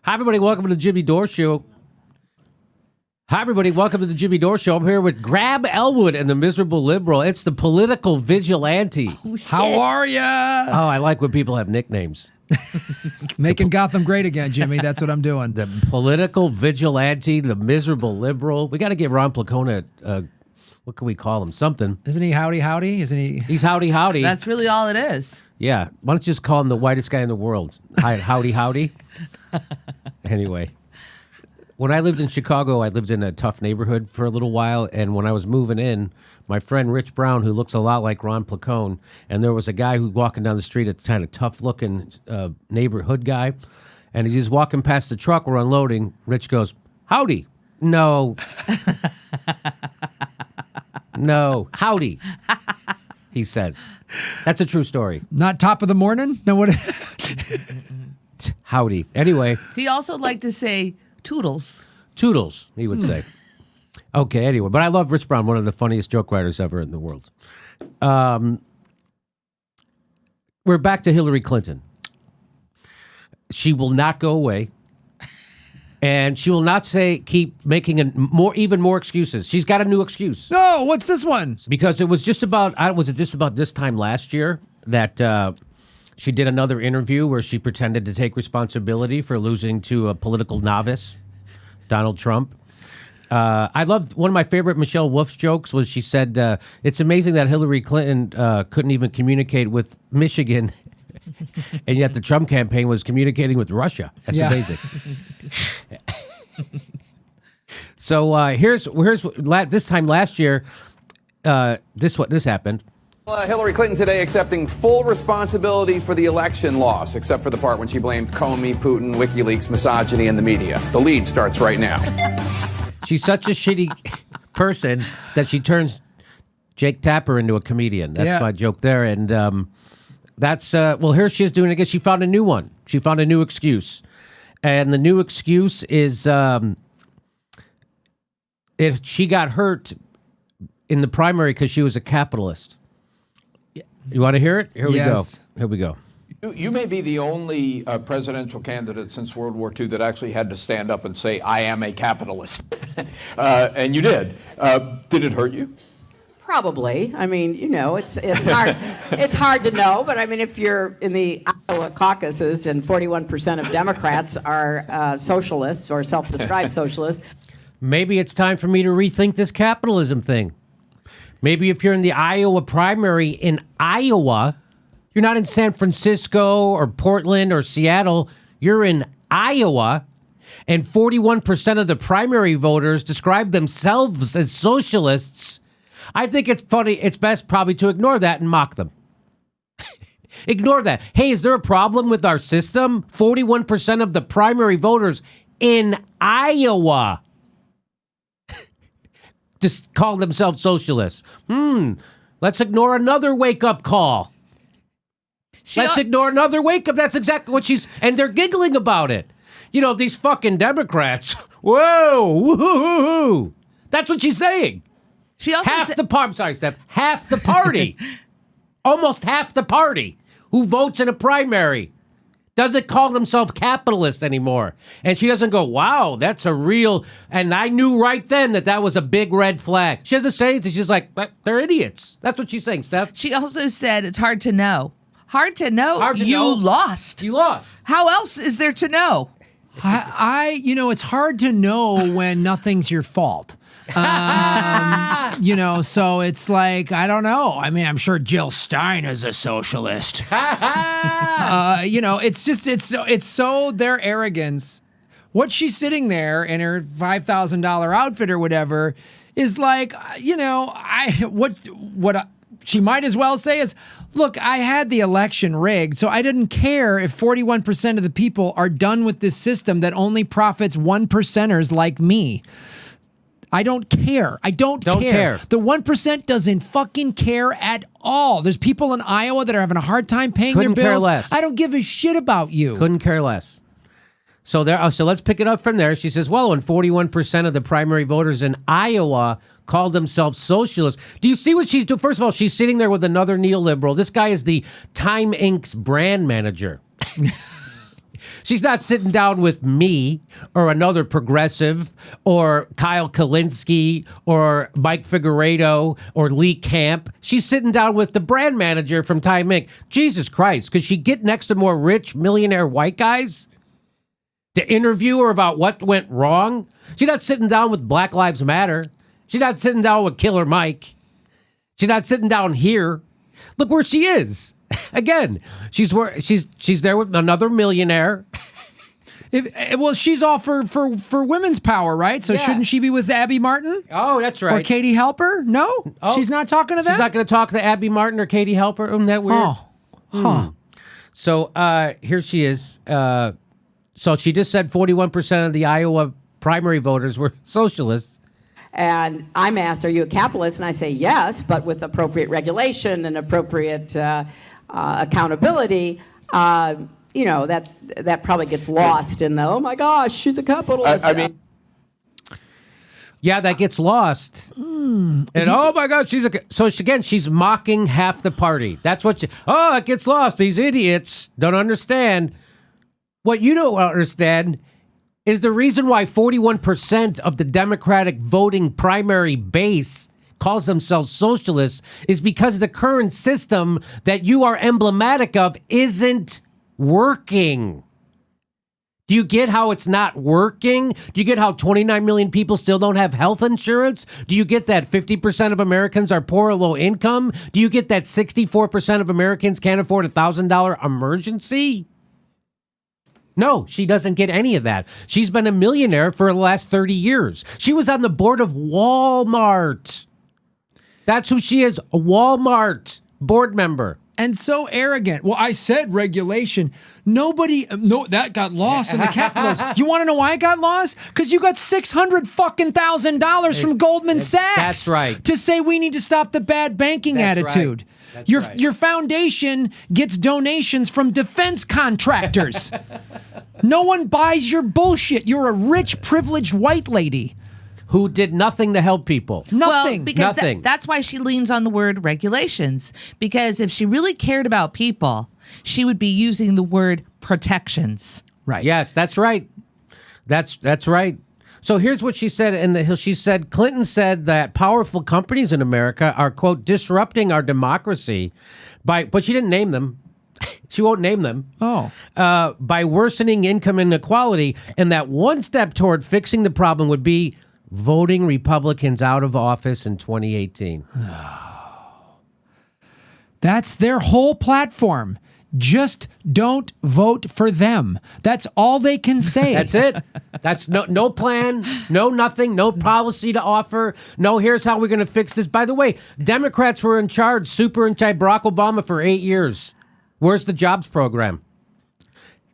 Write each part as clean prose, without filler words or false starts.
Hi, everybody. Welcome to the Jimmy Dore Show. Hi, everybody. Welcome to the Jimmy Dore Show. I'm here with Grab Elwood and the Miserable Liberal. It's the political vigilante. Oh, how are ya? Oh, I like when people have nicknames. Making Gotham great again, Jimmy. That's what I'm doing. The political vigilante, the miserable liberal. We got to give Ron Placona, what can we call him? Something. Isn't he howdy howdy? Isn't he? He's howdy howdy. That's really all it is. Yeah. Why don't you just call him the whitest guy in the world? Hi, howdy howdy. Anyway. When I lived in Chicago, I lived in a tough neighborhood for a little while, and when I was moving in, my friend Rich Brown, who looks a lot like Ron Placone, and there was a guy who walking down the street, a kind of tough-looking neighborhood guy, and as he's walking past the truck we're unloading, Rich goes, "Howdy." No. No. Howdy, he says. That's a true story. Not top of the morning? No, what? Howdy. Anyway. He also liked to say toodles. Toodles, he would say. Okay, anyway. But I love Rich Brown, one of the funniest joke writers ever in the world. We're back to Hillary Clinton. She will not go away. And she will not keep making even more excuses. She's got a new excuse. No, what's this one? Because it was just about, was it just about this time last year that she did another interview where she pretended to take responsibility for losing to a political novice, Donald Trump. I loved one of my favorite Michelle Wolf's jokes was she said, it's amazing that Hillary Clinton couldn't even communicate with Michigan, and yet the Trump campaign was communicating with Russia. That's amazing. So here's this time last year, this happened. Hillary Clinton today accepting full responsibility for the election loss, except for the part when she blamed Comey, Putin, WikiLeaks, misogyny, and the media. The lead starts right now. She's such a shitty person that she turns Jake Tapper into a comedian. That's my joke there. And that's, here she is doing it again. She found a new one. She found a new excuse. And the new excuse is she got hurt in the primary because she was a capitalist. You want to hear it? Here we go. Here we go. You may be the only presidential candidate since World War II that actually had to stand up and say, "I am a capitalist." And you did. Did it hurt you? Probably. I mean, it's hard. It's hard to know, but I mean, if you're in the Iowa caucuses and 41% of Democrats are socialists or self-described socialists, maybe it's time for me to rethink this capitalism thing. Maybe if you're in the Iowa primary in Iowa, you're not in San Francisco or Portland or Seattle. You're in Iowa, and 41% of the primary voters describe themselves as socialists. I think it's funny. It's best probably to ignore that and mock them. Ignore that. Hey, is there a problem with our system? 41% of the primary voters in Iowa just call themselves socialists. Let's ignore another wake-up call. Let's ignore another wake-up. That's exactly what and they're giggling about it. These fucking Democrats. Whoa, woo-hoo-hoo-hoo. That's what she's saying. She also I'm sorry, Steph. Half the party, almost half the party who votes in a primary doesn't call themselves capitalist anymore. And she doesn't go, wow, that's a real... And I knew right then that was a big red flag. She doesn't say anything. She's like, they're idiots. That's what she's saying, Steph. She also said it's hard to know. Hard to know. You lost. You lost. How else is there to know? It's hard to know when nothing's your fault. So it's like, I don't know. I mean, I'm sure Jill Stein is a socialist. It's so their arrogance. What she's sitting there in her $5,000 outfit or whatever is like, what she might as well say is, look, I had the election rigged, so I didn't care if 41% of the people are done with this system that only profits 1%ers like me. I don't care. I don't care. The 1% doesn't fucking care at all. There's people in Iowa that are having a hard time paying their bills. Couldn't care less. I don't give a shit about you. Couldn't care less. So let's pick it up from there. She says, well, when 41% of the primary voters in Iowa called themselves socialists. Do you see what she's doing? First of all, she's sitting there with another neoliberal. This guy is the Time Inc.'s brand manager. She's not sitting down with me or another progressive or Kyle Kalinske or Mike Figueredo or Lee Camp. She's sitting down with the brand manager from Time Inc. Jesus Christ, could she get next to more rich millionaire white guys to interview her about what went wrong? She's not sitting down with Black Lives Matter. She's not sitting down with Killer Mike. She's not sitting down here. Look where she is. Again, she's there with another millionaire. Well, she's all for women's power, right? So Yeah. shouldn't she be with Abby Martin? Oh, that's right. Or Katie Halper? No? Oh, She's not talking to them? She's not going to talk to Abby Martin or Katie Halper. Isn't that weird? Oh. Huh. So here she is. So she just said 41% of the Iowa primary voters were socialists. And I'm asked, are you a capitalist? And I say yes, but with appropriate regulation and appropriate accountability. That probably gets lost in the, oh my gosh, she's a capitalist. I mean, Yeah, that gets lost. And oh my God, she's mocking half the party. That's what it gets lost. These idiots don't understand. What you don't understand is the reason why 41% of the Democratic voting primary base calls themselves socialists is because the current system that you are emblematic of isn't working. Do you get how it's not working? Do you get how 29 million people still don't have health insurance? Do you get that 50% of Americans are poor or low income? Do you get that 64% of Americans can't afford a $1,000 emergency? No, she doesn't get any of that. She's been a millionaire for the last 30 years. She was on the board of Walmart. That's who she is, a Walmart board member. And so arrogant. Well, I said regulation. That got lost in the capitalism. You want to know why it got lost? Because you got $600,000 from Goldman Sachs. That's right. To say we need to stop the bad banking attitude. Right. That's right. Your foundation gets donations from defense contractors. No one buys your bullshit. You're a rich, privileged white lady. Who did nothing to help people. Nothing. Well, because Nothing. that's why she leans on the word regulations. Because if she really cared about people, she would be using the word protections. Right. Yes, that's right. That's right. So here's what she said. She said, Clinton said that powerful companies in America are, quote, disrupting our democracy but she didn't name them. She won't name them. Oh. By worsening income inequality. And that one step toward fixing the problem would be voting Republicans out of office in 2018. That's their whole platform. Just don't vote for them. That's all they can say. That's it. That's no plan, no nothing, no policy to offer. No, here's how we're going to fix this. By the way, Democrats were in charge, super in charge, Barack Obama for 8 years. Where's the jobs program?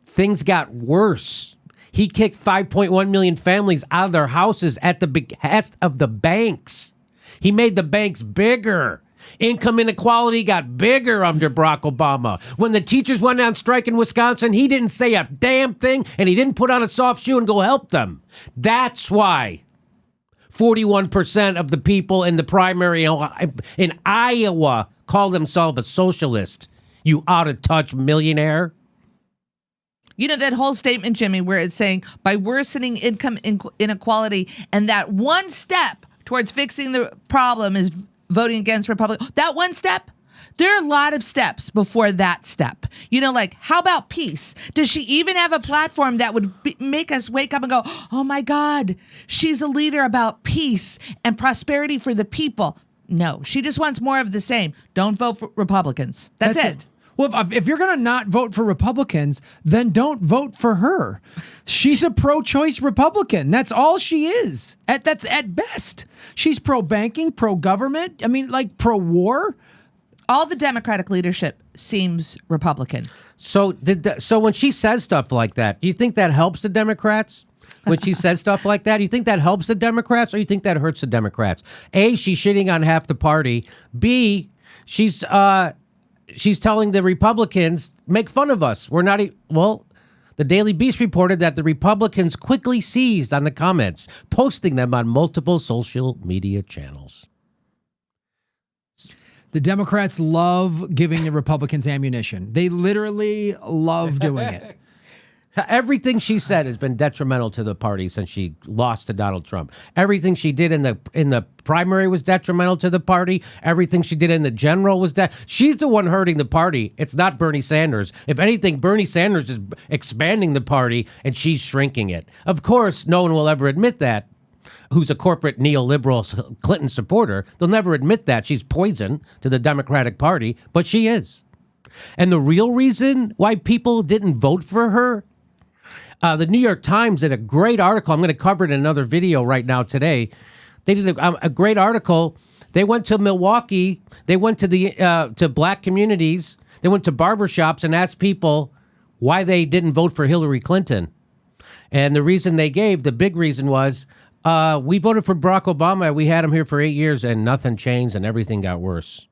Things got worse. He kicked 5.1 million families out of their houses at the behest of the banks. He made the banks bigger. Income inequality got bigger under Barack Obama. When the teachers went on strike in Wisconsin, he didn't say a damn thing, and he didn't put on a soft shoe and go help them. That's why 41% of the people in the primary in Iowa call themselves a socialist. You out-of-touch millionaire. You know that whole statement, Jimmy, where it's saying by worsening income inequality, and that one step towards fixing the problem is voting against Republicans. That one step? There are a lot of steps before that step. Like, how about peace? Does she even have a platform that would make us wake up and go, oh my God, she's a leader about peace and prosperity for the people? No, she just wants more of the same. Don't vote for Republicans. That's it. Well, if you're going to not vote for Republicans, then don't vote for her. She's a pro-choice Republican. That's all she is. That's at best. She's pro-banking, pro-government. I mean, like pro-war. All the Democratic leadership seems Republican. So when she says stuff like that, do you think that helps the Democrats? When she says stuff like that, do you think that helps the Democrats or you think that hurts the Democrats? A, she's shitting on half the party. B, she's telling the Republicans, make fun of us. We're not, the Daily Beast reported that the Republicans quickly seized on the comments, posting them on multiple social media channels. The Democrats love giving the Republicans ammunition. They literally love doing it. Everything she said has been detrimental to the party since she lost to Donald Trump. Everything she did in the primary was detrimental to the party. Everything she did in the general was that she's the one hurting the party. It's not Bernie Sanders. If anything, Bernie Sanders is expanding the party and she's shrinking it. Of course, no one will ever admit that. Who's a corporate neoliberal Clinton supporter? They'll never admit that she's poison to the Democratic Party, but she is. And the real reason why people didn't vote for her. The New York Times did a great article. I'm going to cover it in another video right now today. They did a great article. They went to Milwaukee. They went to to black communities. They went to barbershops and asked people why they didn't vote for Hillary Clinton. And the reason they gave, the big reason was, we voted for Barack Obama. We had him here for 8 years and nothing changed and everything got worse.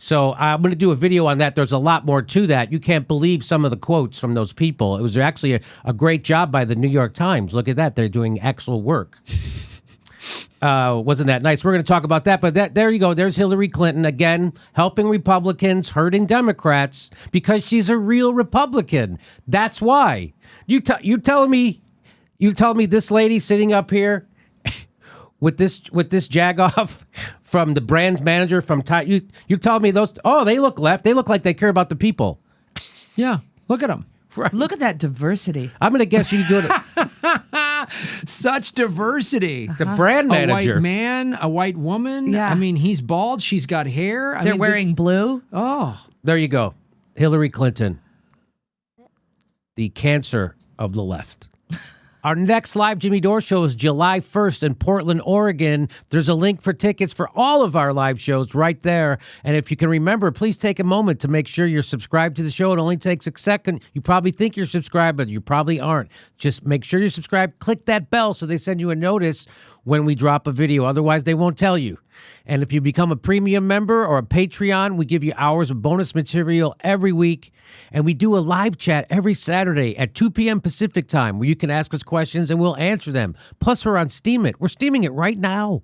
So I'm going to do a video on that. There's a lot more to that. You can't believe some of the quotes from those people. It was actually a great job by the New York Times. Look at that. They're doing excellent work. Wasn't that nice? We're going to talk about that. But there you go. There's Hillary Clinton, again, helping Republicans, hurting Democrats because she's a real Republican. That's why. You tell me this lady sitting up here with this jagoff from the brand manager from you tell me those, they look left. They look like they care about the people. Yeah, look at them. Right. Look at that diversity. I'm going to guess you do it. Such diversity. The brand manager. A white man, a white woman. Yeah. I mean, he's bald. She's got hair. They're wearing blue. Oh. There you go. Hillary Clinton. The cancer of the left. Our next live Jimmy Dore show is July 1st in Portland, Oregon. There's a link for tickets for all of our live shows right there. And if you can remember, please take a moment to make sure you're subscribed to the show. It only takes a second. You probably think you're subscribed, but you probably aren't. Just make sure you're subscribed. Click that bell so they send you a notice when we drop a video. Otherwise, they won't tell you. And if you become a premium member or a Patreon, we give you hours of bonus material every week. And we do a live chat every Saturday at 2 p.m. Pacific time where you can ask us questions and we'll answer them. Plus, we're on Steam It. We're steaming it right now.